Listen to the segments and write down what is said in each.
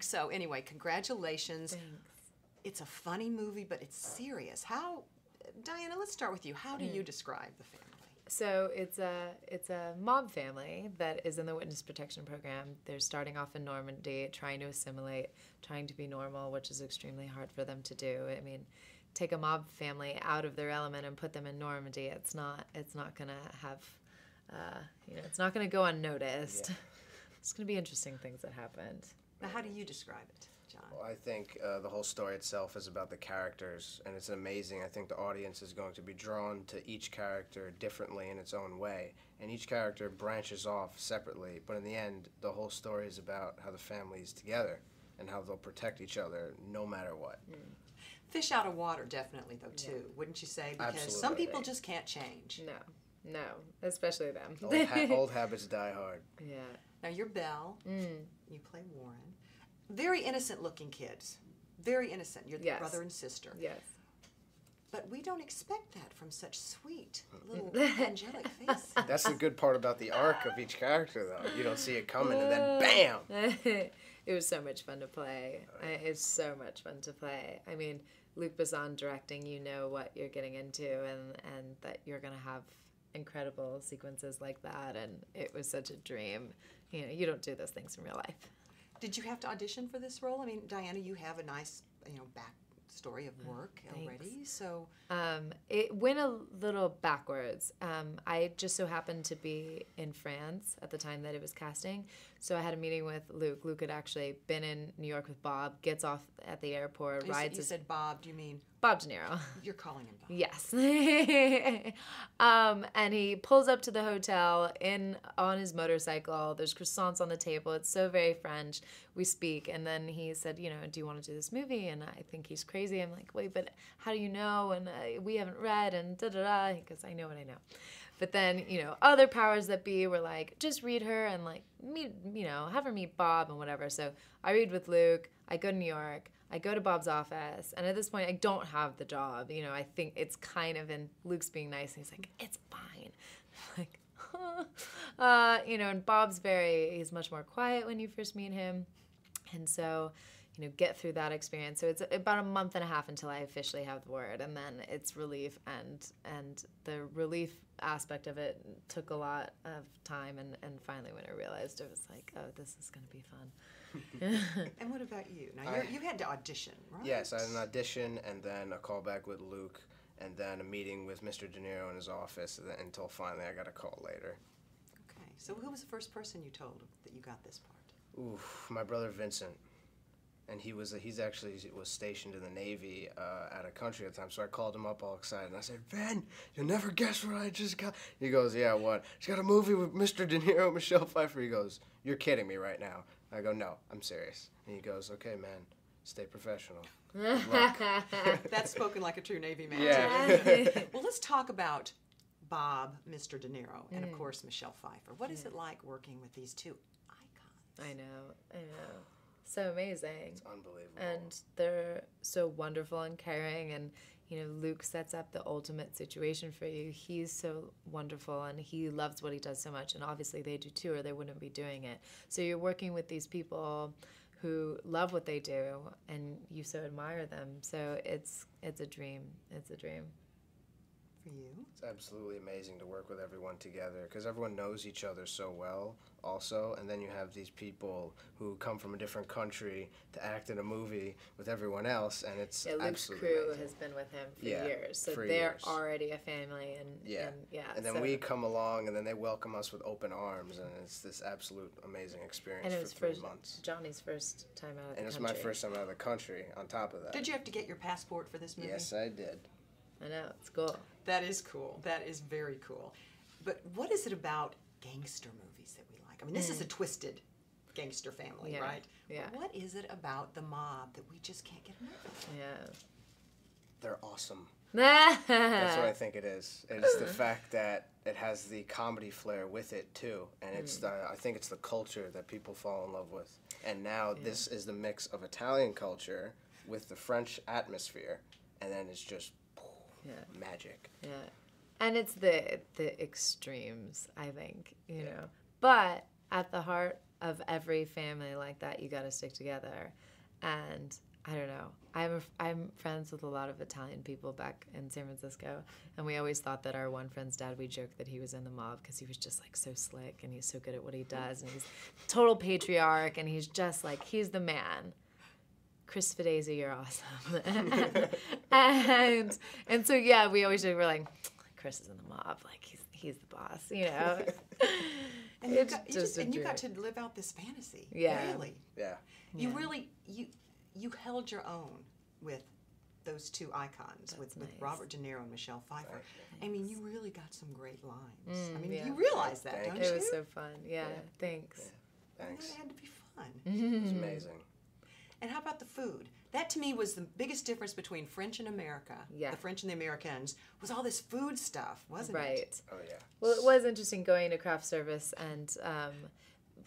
So anyway, congratulations. Thanks. It's a funny movie, but it's serious. Dianna, let's start with you. How do you describe the family? So it's a mob family that is in the witness protection program. They're starting off in Normandy, trying to assimilate, trying to be normal, which is extremely hard for them to do. I mean, take a mob family out of their element and put them in Normandy. It's not gonna have, it's not gonna go unnoticed. Yeah. It's gonna be interesting things that happened. Now, how do you describe it, John? Well, I think the whole story itself is about the characters, and it's amazing. I think the audience is going to be drawn to each character differently in its own way, and each character branches off separately, but in the end, the whole story is about how the family is together and how they'll protect each other no matter what. Fish out of water, definitely, though, too, wouldn't you say? Because Absolutely. Some people just can't change. No, especially them. Old habits die hard. Yeah. Now, you're Belle. You play Warren. Very innocent-looking kids. Very innocent. You're the brother and sister. Yes. But we don't expect that from such sweet, little angelic faces. That's the good part about the arc of each character, though. You don't see it coming, and then bam! It was so much fun to play. It's so much fun to play. I mean, Luc Besson directing, you know what you're getting into, and that you're going to have incredible sequences like that, and it was such a dream. You know, you don't do those things in real life. Did you have to audition for this role? I mean, Dianna, you have a nice, backstory of work already, so... It went a little backwards. I just so happened to be in France at the time that it was casting, so I had a meeting with Luc. Luc had actually been in New York with Bob, gets off at the airport, rides... You said Bob, do you mean... Bob De Niro. You're calling him Bob. Yes. And he pulls up to the hotel on his motorcycle. There's croissants on the table. It's so very French. We speak. And then he said, do you want to do this movie? And I think he's crazy. I'm like, wait, but how do you know? And we haven't read and da-da-da. Because I know what I know. But then, other powers that be were like, just read her and have her meet Bob and whatever. So I read with Luc. I go to New York. I go to Bob's office, and at this point, I don't have the job. I think it's kind of, and Luke's being nice, and he's like, it's fine. I'm like, and Bob's he's much more quiet when you first meet him. And so, get through that experience. So it's about a month and a half until I officially have the word, and then it's relief, and the relief aspect of it took a lot of time, and finally when I realized, it was like, oh, this is going to be fun. And what about you? Now, you had to audition, right? Yes, I had an audition, and then a call back with Luc, and then a meeting with Mr. De Niro in his office, until finally I got a call later. Okay, so who was the first person you told that you got this part? Oof, my brother Vincent. And he's actually was stationed in the Navy out of country at the time, so I called him up all excited, and I said, Vin, you'll never guess what I just got. He goes, yeah, what? Just got a movie with Mr. De Niro and Michelle Pfeiffer. He goes, you're kidding me right now. I go, no, I'm serious. And he goes, okay, man, stay professional. Good luck. That's spoken like a true Navy man. Yeah. Well, let's talk about Bob, Mr. De Niro, and of course Michelle Pfeiffer. What is it like working with these two icons? I know. So amazing. It's unbelievable. And they're so wonderful and caring, and Luc sets up the ultimate situation for you. He's so wonderful, and he loves what he does so much, and obviously they do too, or they wouldn't be doing it. So you're working with these people who love what they do, and you so admire them. So it's a dream. It's a dream. For you? It's absolutely amazing to work with everyone together, because everyone knows each other so well also, and then you have these people who come from a different country to act in a movie with everyone else, and it's Luc's absolutely crew amazing. has been with him for years, so they're years. already a family, and then we come along, and then they welcome us with open arms, and it's this absolute amazing experience. And it was for 3 months. Johnny's first time out of the country. And it's my first time out of the country on top of that. Did you have to get your passport for this movie? Yes, I did. I know, it's cool. That is cool. That is very cool. But what is it about gangster movies that we like? I mean, this is a twisted gangster family, right? Yeah. But what is it about the mob that we just can't get enough of? Yeah. They're awesome. That's what I think it is. It's the fact that it has the comedy flair with it too, and it's I think it's the culture that people fall in love with. And now this is the mix of Italian culture with the French atmosphere, and then it's just magic. Yeah. And it's the extremes, I think, you know. But at the heart of every family like that, you got to stick together. And I don't know. I'm friends with a lot of Italian people back in San Francisco, and we always thought that our one friend's dad, we joked that he was in the mob because he was just like so slick and he's so good at what he does, and he's total patriarch, and he's just like, he's the man. Chris Fidesi, you're awesome. and so yeah, we always joke, we're like, Chris is in the mob, like he's the boss, you know. And you got to live out this fantasy. Yeah. Really. Yeah. You really you held your own with those two icons, with nice. Robert De Niro and Michelle Pfeiffer. I mean, you really got some great lines. I mean, yeah. you realize that, don't you? It was so fun. Yeah, thanks. Yeah. Thanks. That had to be fun. It was amazing. And how about the food? That to me was the biggest difference between French and America. Yeah. The French and the Americans was all this food stuff, wasn't it? Right. Oh yeah. Well, it was interesting going to craft service and,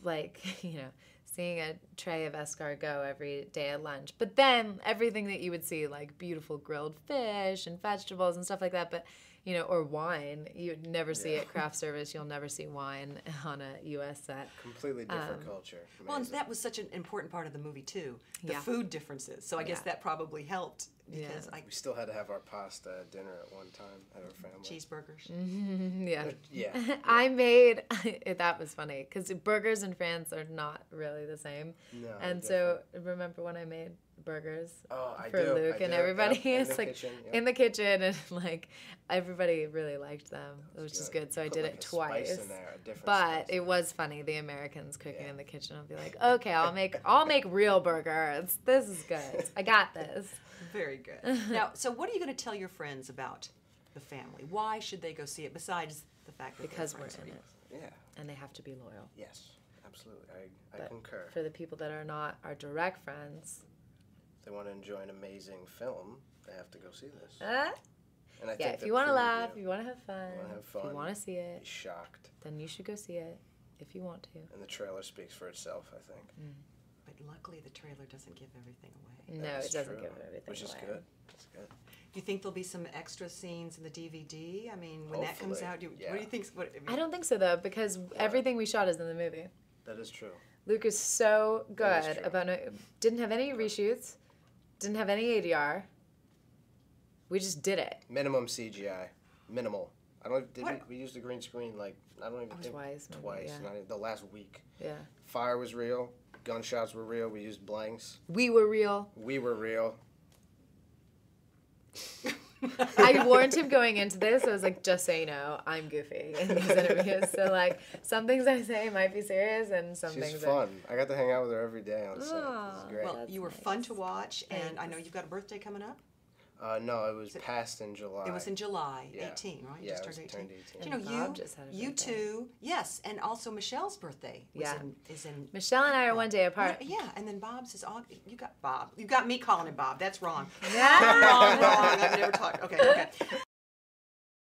like, you know, seeing a tray of escargot every day at lunch. But then everything that you would see, like beautiful grilled fish and vegetables and stuff like that, but, you know, or wine, you'd never see at craft service. You'll never see wine on a U.S. set. Completely different culture. Amazing. Well, and that was such an important part of the movie, too, the Yeah. food differences. So I guess that probably helped because Yeah. We still had to have our pasta at dinner at one time at our family. cheeseburgers. Yeah. Yeah. I made, that was funny, because burgers in France are not really the same. No, And so remember when I made burgers I for do. Luke I and do. everybody? Yep. It's like kitchen, yep. in the kitchen, and like everybody really liked them, which is good. good. So I Put, did like, it a twice. spice in there, a different But spice. it was funny. The Americans cooking in the kitchen. I'll be like, okay, I'll make real burgers. This is good. I got this. Very good. Now, so what are you going to tell your friends about the family? Why should they go see it besides the fact that Because they're we're friends in with it, Yeah. and they have to be loyal. Yes. Absolutely. I But concur. for the people that are not our direct friends, If they want to enjoy an amazing film, they have to go see this. And I yeah, think if the you want to preview- laugh, if you want to have fun, have if fun, you want to see it, be shocked. then you should go see it if you want to. And the trailer speaks for itself, I think. But luckily, the trailer doesn't give everything away. No, That's it doesn't true, give everything which is away. good. That's good. Do you think there'll be some extra scenes in the DVD? I mean, when that comes Hopefully, out, what do you think? I don't think so though, because everything we shot is in the movie. That is true. Luke is so That is good true. about didn't have any reshoots, didn't have any ADR. We just did it. Minimum CGI. Minimal. I don't. Did What? we used a green screen like I don't even think Twice, maybe, twice. yeah. Not even, the last week. Yeah. Fire was real. Gunshots were real. We used blanks. We were real. We were real. I warned him going into this. I was like, just so you know, I'm goofy in these interviews. So like, some things I say might be serious, and some She's things fun. I got to hang out with her every day on set. Aw. This is great. Well, That's you were nice. fun to watch, and I know Thanks. you've got a birthday coming up. No, it was passed in July. It was in July, Yeah. 18, right? You Yeah, just I was turned 18. turned 18. Do you know, And Bob just had a you birthday. two, yes, and also Michelle's birthday Yeah. is in. Michelle and I are one day apart. Yeah, and then Bob's is August. You got Bob. You got me calling him Bob. That's wrong. Yeah. wrong. I've never talked. Okay.